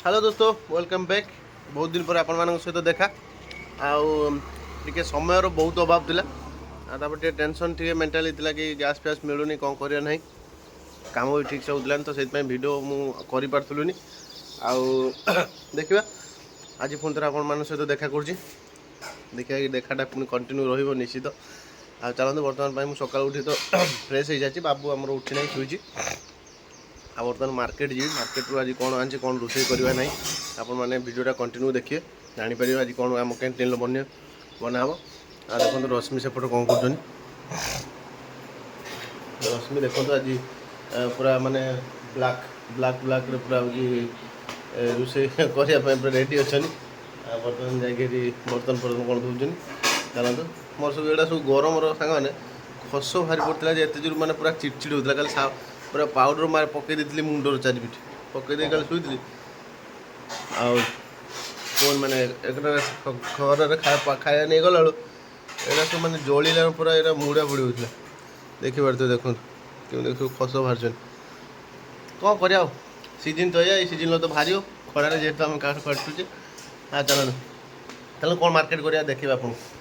Hello दोस्तों welcome back. बहुत दिन पर आपण मान सहित देखा आउ समय बहुत अभाव था टेंशन टे मेंटाली थी कि गैस फैस मिलूनी कौन करना ना काम भी ठीक से होता तो से भिडियो मुझे पार्थलुनि आउ देखा आज पुणी थे आपण सहित देखा कर देखा देखाटा पुणी कंटिन्यू निश्चित आ चलते बर्तमान मुझे सकाल उठी तो फ्रेश हो जाए बाबू आमर उठी ना शुई आ बर्तमान मार्केट जी मार्केट रू आज कौन आनी कौन रोषे करवा ना आपण मैंने भिडियोटा कंटिन्यू देखिए जापर आज कौन आम कैंटीन बनाब आ देखो रश्मि सेपटे कौन कर रश्मि देखो आज पूरा माने ब्लाक ब्लाक ब्लाक पूरा रोषे करने रेडी अच्छा बर्तमान जाकि बर्तन फर्तन कौन दूसरी चलते मोर सब एटा सब गरम सांग मैंने खस भारी पड़ता है एत जोर मैंने पूरा चिड़चिड़ होता कल पूरा पाउडर मार पकई दी मुंडर चारिपिठ पकई कल शुई कौन मैंने एक घर खाया नहीं गला एटा सब मैंने जलिला पूरा यहाँ मुड़ा बुड़ी होता देखिए देखो क्यों सब खस बाहर कौन कर सीजन तो ये सीजन तो भारी खड़े जेहतु आम काटुचे हाँ चलो चलो कौन मार्केट करा देखिए आप